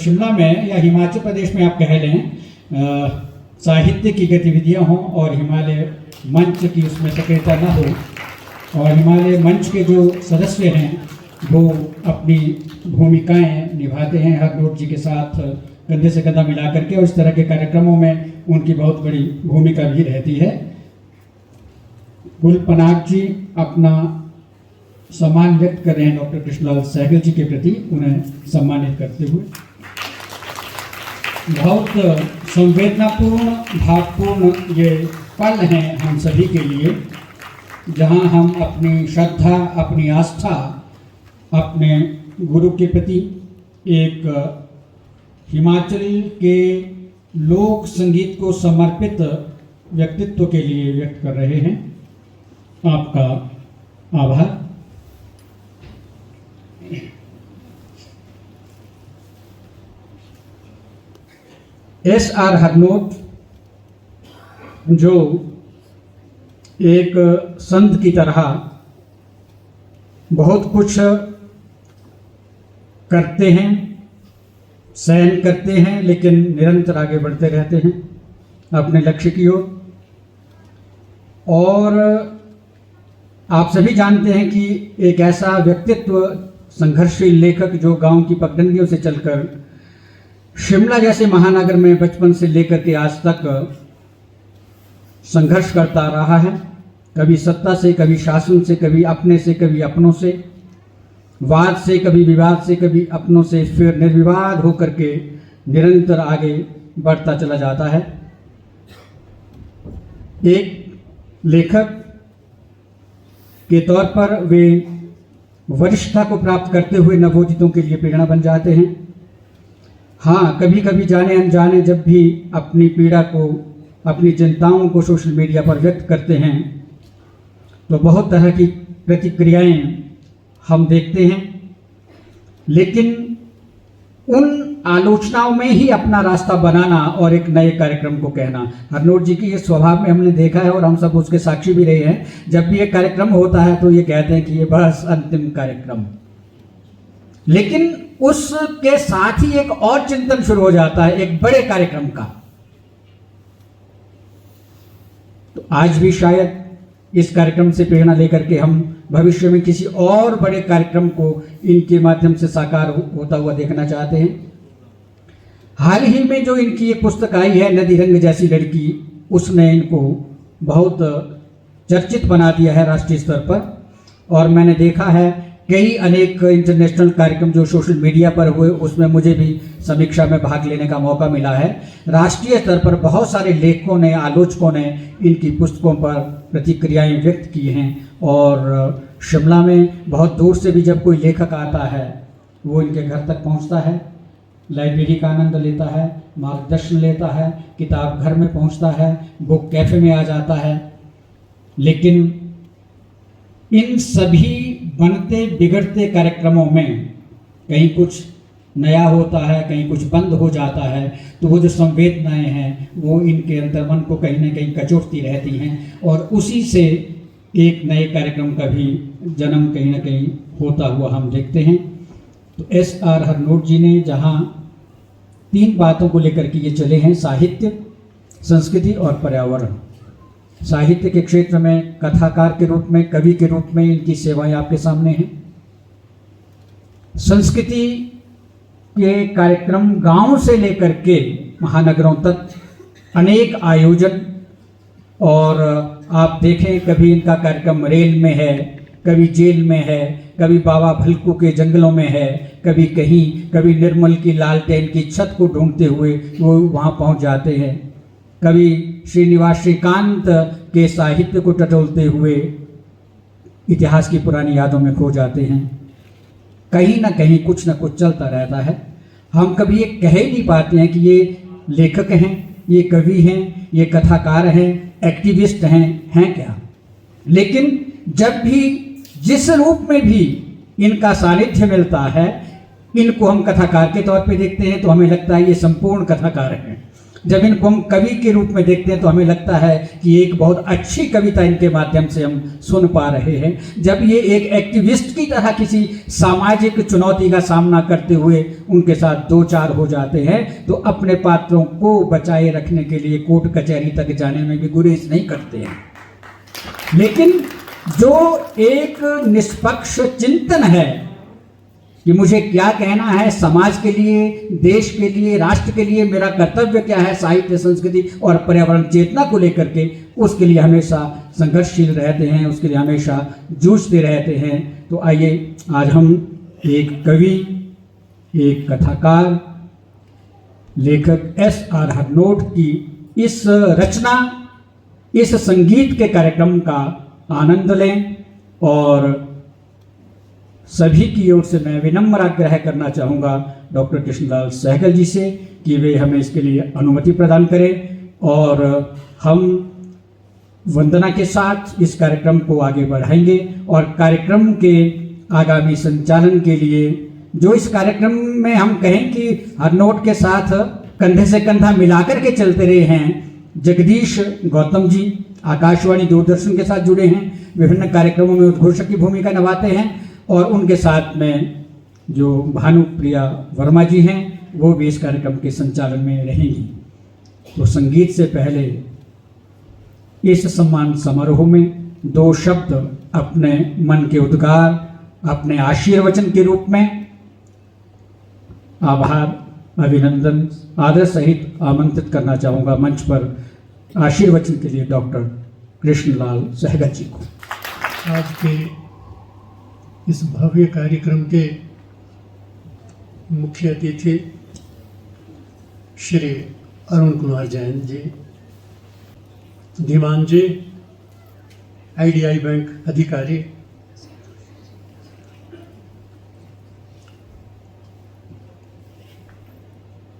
शिमला में या हिमाचल प्रदेश में आप कह लें साहित्य की गतिविधियां हों और हिमालय मंच की उसमें सक्रियता न हो, और हिमालय मंच के जो सदस्य हैं वो अपनी भूमिकाएं निभाते हैं हरनोट जी के साथ कंधे से कंधा मिला करके, और इस तरह के कार्यक्रमों में उनकी बहुत बड़ी भूमिका भी रहती है। कुल पनाग जी अपना सम्मान व्यक्त कर रहे हैं डॉक्टर कृष्णलाल सहगल जी के प्रति, उन्हें सम्मानित करते हुए। बहुत संवेदनापूर्ण, भावपूर्ण ये पल हैं हम सभी के लिए, जहां हम अपनी श्रद्धा, अपनी आस्था, अपने गुरु के प्रति एक हिमाचल के लोक संगीत को समर्पित व्यक्तित्व के लिए व्यक्त कर रहे हैं। आपका आभार। S.R. हरनोट जो एक संत की तरह बहुत कुछ करते हैं, सहन करते हैं, लेकिन निरंतर आगे बढ़ते रहते हैं अपने लक्ष्य की ओर। और आप सभी जानते हैं कि एक ऐसा व्यक्तित्व, संघर्षशील लेखक जो गांव की पगडंडियों से चलकर शिमला जैसे महानगर में बचपन से लेकर के आज तक संघर्ष करता रहा है, कभी सत्ता से, कभी शासन से, कभी अपने से, कभी अपनों से, वाद से, कभी विवाद से, कभी अपनों से, फिर निर्विवाद होकर के निरंतर आगे बढ़ता चला जाता है। एक लेखक के तौर पर वे वरिष्ठता को प्राप्त करते हुए नवोदितों के लिए प्रेरणा बन जाते हैं। हाँ, कभी कभी जाने अनजाने जब भी अपनी पीड़ा को, अपनी चिंताओं को सोशल मीडिया पर व्यक्त करते हैं तो बहुत तरह की प्रतिक्रियाएं हम देखते हैं, लेकिन उन आलोचनाओं में ही अपना रास्ता बनाना और एक नए कार्यक्रम को कहना, हरनोट जी की ये स्वभाव में हमने देखा है और हम सब उसके साक्षी भी रहे हैं। जब भी एक कार्यक्रम होता है तो ये कहते हैं कि ये बस अंतिम कार्यक्रम, लेकिन उसके साथ ही एक और चिंतन शुरू हो जाता है एक बड़े कार्यक्रम का। तो आज भी शायद इस कार्यक्रम से प्रेरणा लेकर के हम भविष्य में किसी और बड़े कार्यक्रम को इनके माध्यम से साकार होता हुआ देखना चाहते हैं। हाल ही में जो इनकी एक पुस्तक आई है, नदी रंग जैसी लड़की, उसने इनको बहुत चर्चित बना दिया है राष्ट्रीय स्तर पर। और मैंने देखा है कई अनेक इंटरनेशनल कार्यक्रम जो सोशल मीडिया पर हुए, उसमें मुझे भी समीक्षा में भाग लेने का मौका मिला है। राष्ट्रीय स्तर पर बहुत सारे लेखकों ने, आलोचकों ने इनकी पुस्तकों पर प्रतिक्रियाएं व्यक्त की हैं। और शिमला में बहुत दूर से भी जब कोई लेखक आता है वो इनके घर तक पहुंचता है, लाइब्रेरी का आनंद लेता है, मार्गदर्शन लेता है, किताब घर में पहुंचता है, बुक कैफे में आ जाता है। लेकिन इन सभी बनते बिगड़ते कार्यक्रमों में कहीं कुछ नया होता है, कहीं कुछ बंद हो जाता है, तो वो जो संवेदनाएं हैं वो इनके अंदर मन को कहीं ना कहीं कचोटती रहती हैं और उसी से एक नए कार्यक्रम का भी जन्म कहीं ना कहीं होता हुआ हम देखते हैं। तो S.R. हरनोट जी ने जहाँ 3 बातों को लेकर के ये चले हैं, साहित्य, संस्कृति और पर्यावरण। साहित्य के क्षेत्र में कथाकार के रूप में, कवि के रूप में इनकी सेवाएं आपके सामने हैं। संस्कृति के कार्यक्रम गांव से लेकर के महानगरों तक अनेक आयोजन, और आप देखें कभी इनका कार्यक्रम रेल में है, कभी जेल में है, कभी बाबा भलकू के जंगलों में है, कभी कहीं, कभी निर्मल की लालटेन की छत को ढूंढते हुए वो वहाँ पहुँच जाते हैं, कभी श्रीनिवास श्रीकांत के साहित्य को टटोलते हुए इतिहास की पुरानी यादों में खो जाते हैं। कहीं ना कहीं कुछ ना कुछ चलता रहता है। हम कभी ये कह ही नहीं पाते हैं कि ये लेखक हैं, ये कवि हैं, ये कथाकार हैं, एक्टिविस्ट हैं क्या। लेकिन जब भी जिस रूप में भी इनका सानिध्य मिलता है, इनको हम कथाकार के तौर पे देखते हैं तो हमें लगता है ये संपूर्ण कथाकार हैं। जब इनको हम कवि के रूप में देखते हैं तो हमें लगता है कि एक बहुत अच्छी कविता इनके माध्यम से हम सुन पा रहे हैं। जब ये एक एक्टिविस्ट की तरह किसी सामाजिक चुनौती का सामना करते हुए उनके साथ 2-4 हो जाते हैं तो अपने पात्रों को बचाए रखने के लिए कोर्ट कचहरी तक जाने में भी गुरेज नहीं करते हैं। लेकिन जो एक निष्पक्ष चिंतन है कि मुझे क्या कहना है, समाज के लिए, देश के लिए, राष्ट्र के लिए मेरा कर्तव्य क्या है, साहित्य, संस्कृति और पर्यावरण चेतना को लेकर के, उसके लिए हमेशा संघर्षशील रहते हैं, उसके लिए हमेशा जूझते रहते हैं। तो आइए आज हम एक कवि, एक कथाकार, लेखक S.R. हरनोट की इस रचना, इस संगीत के कार्यक्रम का आनंद लें। और सभी की ओर से मैं विनम्र आग्रह करना चाहूँगा डॉक्टर कृष्णलाल सहगल जी से कि वे हमें इसके लिए अनुमति प्रदान करें और हम वंदना के साथ इस कार्यक्रम को आगे बढ़ाएंगे। और कार्यक्रम के आगामी संचालन के लिए जो इस कार्यक्रम में हम कहें कि हर नोट के साथ कंधे से कंधा मिलाकर के चलते रहे हैं, जगदीश गौतम जी आकाशवाणी दूरदर्शन के साथ जुड़े हैं, विभिन्न कार्यक्रमों में उद्घोषक की भूमिका निभाते हैं। और उनके साथ में जो भानुप्रिया वर्मा जी हैं वो भी इस कार्यक्रम के संचालन में रहेंगी। तो संगीत से पहले इस सम्मान समारोह में दो शब्द अपने मन के उद्गार, अपने आशीर्वचन के रूप में आभार, अभिनंदन, आदर सहित आमंत्रित करना चाहूँगा मंच पर आशीर्वचन के लिए डॉक्टर कृष्णलाल सहगल जी को। आज के इस भव्य कार्यक्रम के मुख्य अतिथि श्री अरुण कुमार जैन जी, धीमान जी, IDI बैंक अधिकारी,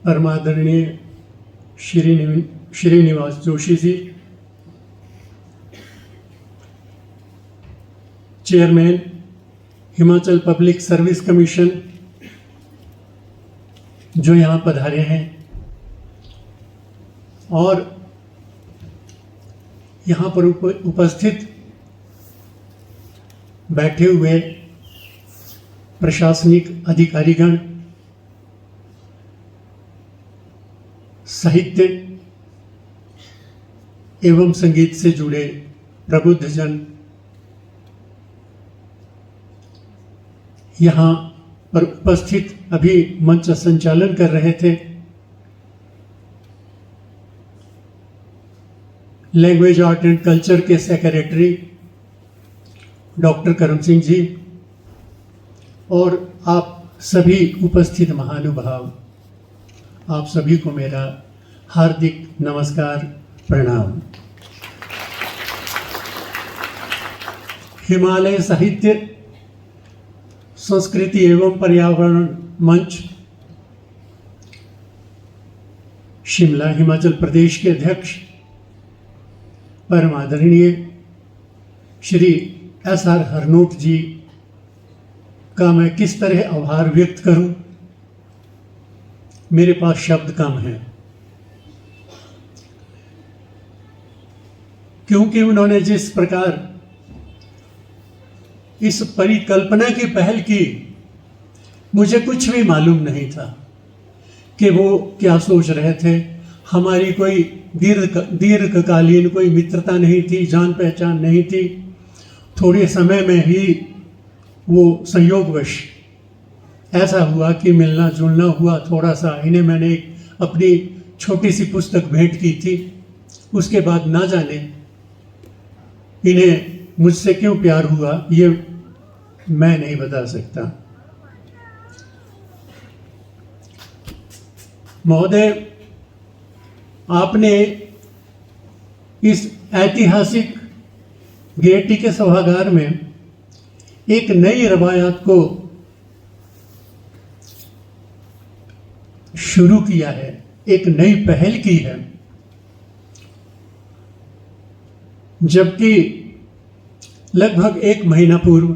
परमादरणीय Srinivas Joshi ji, chairman Himachal public service commission जो यहाँ पधारे हैं, और यहाँ पर उपस्थित बैठे हुए प्रशासनिक अधिकारीगण, साहित्य एवं संगीत से जुड़े प्रबुद्धजन, यहाँ पर उपस्थित अभी मंच संचालन कर रहे थे लैंग्वेज आर्ट एंड कल्चर के सेक्रेटरी डॉक्टर करम सिंह जी, और आप सभी उपस्थित महानुभाव, आप सभी को मेरा हार्दिक नमस्कार, प्रणाम। हिमालय साहित्य संस्कृति एवं पर्यावरण मंच शिमला हिमाचल प्रदेश के अध्यक्ष परम आदरणीय श्री SR हरनोट जी का मैं किस तरह आभार व्यक्त करूं, मेरे पास शब्द कम हैं, क्योंकि उन्होंने जिस प्रकार इस परिकल्पना की पहल की, मुझे कुछ भी मालूम नहीं था कि वो क्या सोच रहे थे। हमारी कोई दीर्घकालीन कोई मित्रता नहीं थी, जान पहचान नहीं थी। थोड़े समय में ही वो संयोगवश ऐसा हुआ कि मिलना जुलना हुआ थोड़ा सा। इन्हें मैंने एक अपनी छोटी सी पुस्तक भेंट की थी, उसके बाद ना जाने इन्हें मुझसे क्यों प्यार हुआ ये मैं नहीं बता सकता। महोदय, आपने इस ऐतिहासिक गेयटी के सभागार में एक नई रवायत को शुरू किया है, एक नई पहल की है, जबकि लगभग 1 महीना पूर्व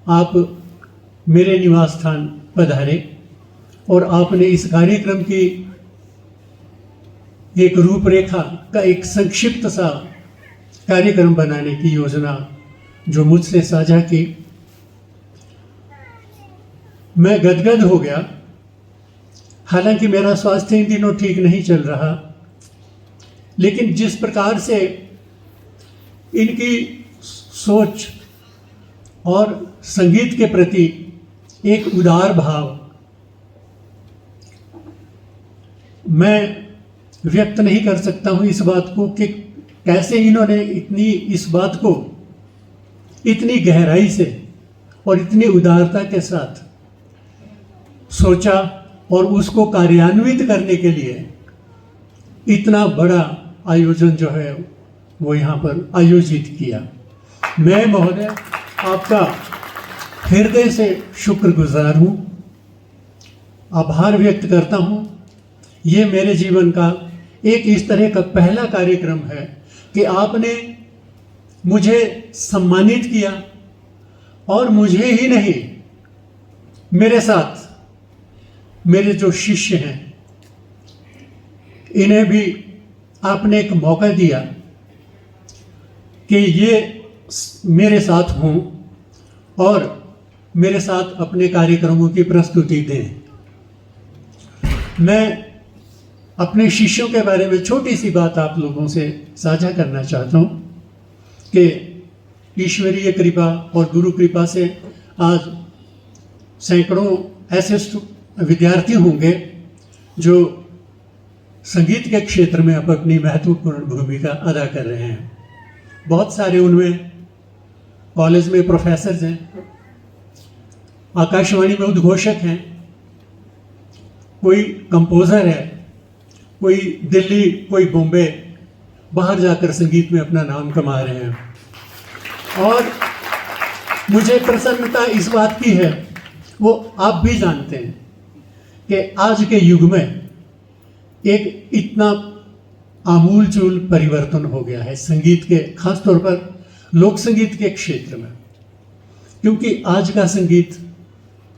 आप मेरे निवास स्थान पधारे और आपने इस कार्यक्रम की एक रूपरेखा का एक संक्षिप्त सा कार्यक्रम बनाने की योजना जो मुझसे साझा की। मैं गदगद हो गया। हालांकि मेरा स्वास्थ्य इन दिनों ठीक नहीं चल रहा, लेकिन जिस प्रकार से इनकी सोच और संगीत के प्रति एक उदार भाव मैं व्यक्त नहीं कर सकता हूं इस बात को कि कैसे इन्होंने इस बात को इतनी गहराई से और इतनी उदारता के साथ सोचा और उसको कार्यान्वित करने के लिए इतना बड़ा आयोजन जो है वो यहाँ पर आयोजित किया। मैं महोदय आपका हृदय से शुक्रगुजार हूँ, आभार व्यक्त करता हूँ। ये मेरे जीवन का एक इस तरह का पहला कार्यक्रम है कि आपने मुझे सम्मानित किया, और मुझे ही नहीं, मेरे साथ मेरे जो शिष्य हैं इन्हें भी आपने एक मौका दिया कि ये मेरे साथ हों और मेरे साथ अपने कार्यक्रमों की प्रस्तुति दें। मैं अपने शिष्यों के बारे में छोटी सी बात आप लोगों से साझा करना चाहता हूँ कि ईश्वरीय कृपा और गुरु कृपा से आज सैकड़ों ऐसे विद्यार्थी होंगे जो संगीत के क्षेत्र में अब अपनी महत्वपूर्ण भूमिका अदा कर रहे हैं। बहुत सारे उनमें कॉलेज में प्रोफेसर हैं, आकाशवाणी में उद्घोषक हैं, कोई कंपोज़र है, कोई दिल्ली, कोई बॉम्बे, बाहर जाकर संगीत में अपना नाम कमा रहे हैं। और मुझे प्रसन्नता इस बात की है, वो आप भी जानते हैं कि आज के युग में एक इतना आमूलचूल परिवर्तन हो गया है संगीत के, खासतौर पर लोक संगीत के क्षेत्र में, क्योंकि आज का संगीत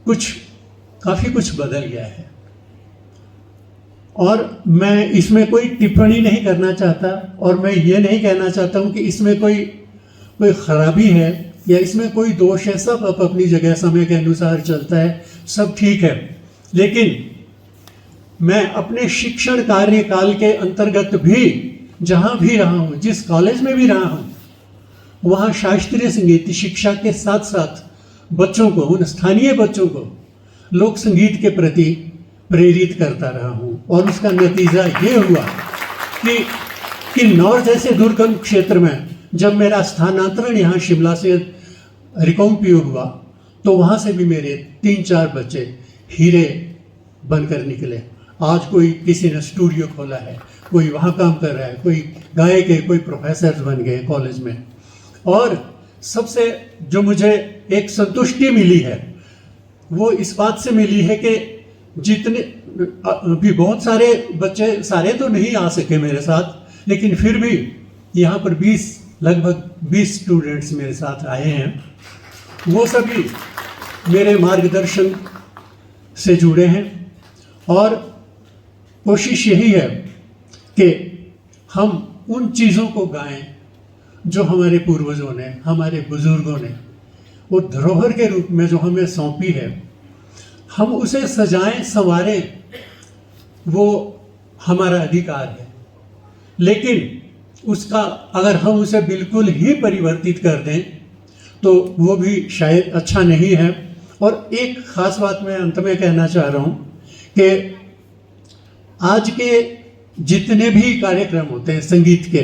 काफ़ी कुछ बदल गया है। और मैं इसमें कोई टिप्पणी नहीं करना चाहता, और मैं ये नहीं कहना चाहता हूँ कि इसमें कोई खराबी है या इसमें कोई दोष है। सब अपनी जगह समय के अनुसार चलता है, सब ठीक है। लेकिन मैं अपने शिक्षण कार्यकाल के अंतर्गत भी जहाँ भी रहा हूँ, जिस कॉलेज में भी रहा हूँ, वहाँ शास्त्रीय संगीत शिक्षा के साथ साथ बच्चों को, उन स्थानीय बच्चों को लोक संगीत के प्रति प्रेरित करता रहा हूँ। और उसका नतीजा ये हुआ कि किन्नौर जैसे दुर्गम क्षेत्र में जब मेरा स्थानांतरण यहाँ शिमला से रिकांगपिओ हुआ, तो वहाँ से भी मेरे 3-4 बच्चे हीरे बनकर निकले। आज कोई किसी ने स्टूडियो खोला है, कोई वहाँ काम कर रहा है, कोई गायक है, कोई प्रोफेसर बन गए कॉलेज में। और सबसे जो मुझे एक संतुष्टि मिली है वो इस बात से मिली है कि जितने अभी बहुत सारे बच्चे, सारे तो नहीं आ सके मेरे साथ, लेकिन फिर भी यहाँ पर लगभग 20 स्टूडेंट्स मेरे साथ आए हैं। वो सभी मेरे मार्गदर्शन से जुड़े हैं, और कोशिश यही है कि हम उन चीज़ों को गाएं जो हमारे पूर्वजों ने, हमारे बुजुर्गों ने वो धरोहर के रूप में जो हमें सौंपी है, हम उसे सजाएं, संवारें, वो हमारा अधिकार है। लेकिन उसका अगर हम उसे बिल्कुल ही परिवर्तित कर दें तो वो भी शायद अच्छा नहीं है। और एक ख़ास बात मैं अंत में कहना चाह रहा हूँ कि आज के जितने भी कार्यक्रम होते हैं संगीत के,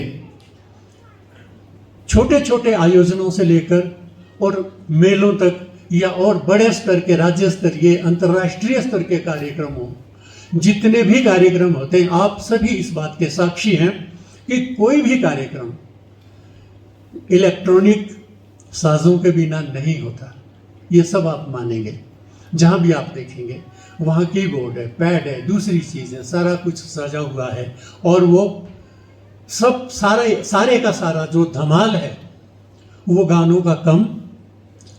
छोटे छोटे आयोजनों से लेकर और मेलों तक, या और बड़े स्तर के राज्य स्तरीय, अंतर्राष्ट्रीय स्तर के कार्यक्रमों, जितने भी कार्यक्रम होते हैं, आप सभी इस बात के साक्षी हैं कि कोई भी कार्यक्रम इलेक्ट्रॉनिक साजों के बिना नहीं होता। ये सब आप मानेंगे, जहाँ भी आप देखेंगे वहाँ कीबोर्ड है, पैड है, दूसरी चीज़ें, सारा कुछ सजा हुआ है। और वो सब सारे का सारा जो धमाल है वो गानों का कम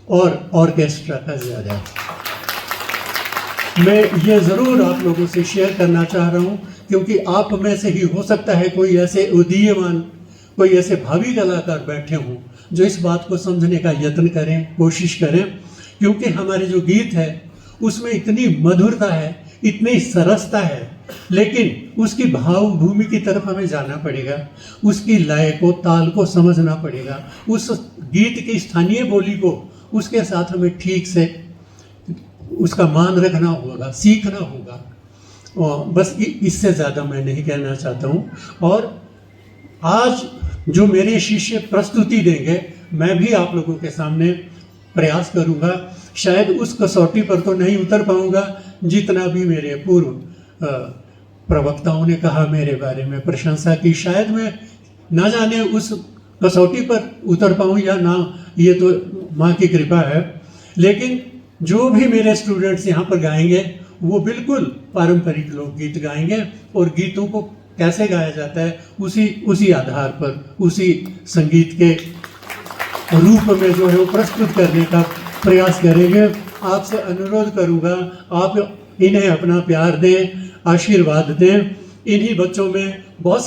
और ऑर्केस्ट्रा का ज़्यादा है। मैं ये ज़रूर आप लोगों से शेयर करना चाह रहा हूँ, क्योंकि आप में से ही हो सकता है कोई ऐसे उदीयमान, कोई ऐसे भावी कलाकार बैठे हों जो इस बात को समझने का यत्न करें, कोशिश करें। क्योंकि हमारे जो गीत है उसमें इतनी मधुरता है, इतनी सरसता है, लेकिन उसकी भाव भूमि की तरफ हमें जाना पड़ेगा, उसकी लय को, ताल को समझना पड़ेगा, उस गीत की स्थानीय बोली को उसके साथ हमें ठीक से उसका मान रखना होगा, सीखना होगा। और बस इससे ज़्यादा मैं नहीं कहना चाहता हूँ। और आज जो मेरे शिष्य प्रस्तुति देंगे, मैं भी आप लोगों के सामने प्रयास करूँगा। शायद उस कसौटी पर तो नहीं उतर पाऊँगा जितना भी मेरे पूर्व प्रवक्ताओं ने कहा, मेरे बारे में प्रशंसा की। शायद मैं ना जाने उस कसौटी पर उतर पाऊँ या ना, ये तो माँ की कृपा है। लेकिन जो भी मेरे स्टूडेंट्स यहाँ पर गाएंगे वो बिल्कुल पारंपरिक लोकगीत गाएंगे, और गीतों को कैसे गाया जाता है उसी आधार पर, उसी संगीत के रूप में जो है वो प्रस्तुत करने का प्रयास करेंगे। आपसे अनुरोध करूँगा, आप इन्हें अपना प्यार दें, आशीर्वाद दें। इन्हीं बच्चों में बहुत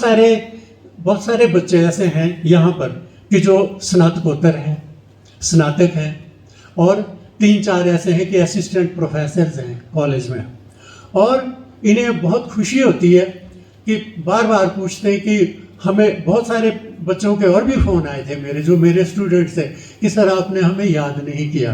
सारे बच्चे ऐसे हैं यहाँ पर कि जो स्नातकोत्तर हैं, स्नातक हैं, और 3-4 ऐसे हैं कि असिस्टेंट प्रोफेसर्स हैं कॉलेज में। और इन्हें बहुत खुशी होती है कि बार बार पूछते हैं कि हमें, बहुत सारे बच्चों के और भी फ़ोन आए थे जो मेरे स्टूडेंट्स थे कि सर आपने हमें याद नहीं किया।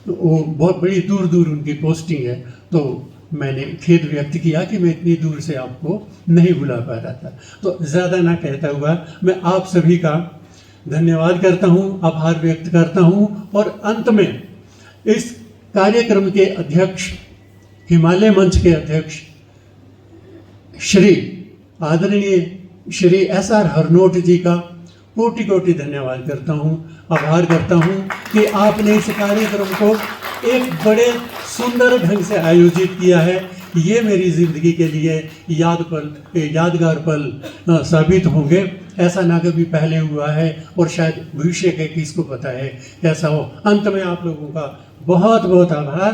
तो वो बहुत बड़ी दूर दूर उनकी पोस्टिंग है, तो मैंने खेद व्यक्त किया कि मैं इतनी दूर से आपको नहीं बुला पा रहा था। तो ज़्यादा ना कहता हुआ मैं आप सभी का धन्यवाद करता हूँ, आभार व्यक्त करता हूँ। और अंत में इस कार्यक्रम के अध्यक्ष, हिमालय मंच के अध्यक्ष श्री आदरणीय श्री SR हरनोट जी का कोटि कोटि धन्यवाद करता हूँ, आभार करता हूँ कि आपने इस कार्यक्रम को एक बड़े सुंदर ढंग से आयोजित किया है। ये मेरी ज़िंदगी के लिए यादगार पल साबित होंगे। ऐसा ना कभी पहले हुआ है और शायद भविष्य के किसको पता है कैसा हो। अंत में आप लोगों का बहुत बहुत आभार,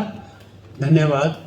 धन्यवाद।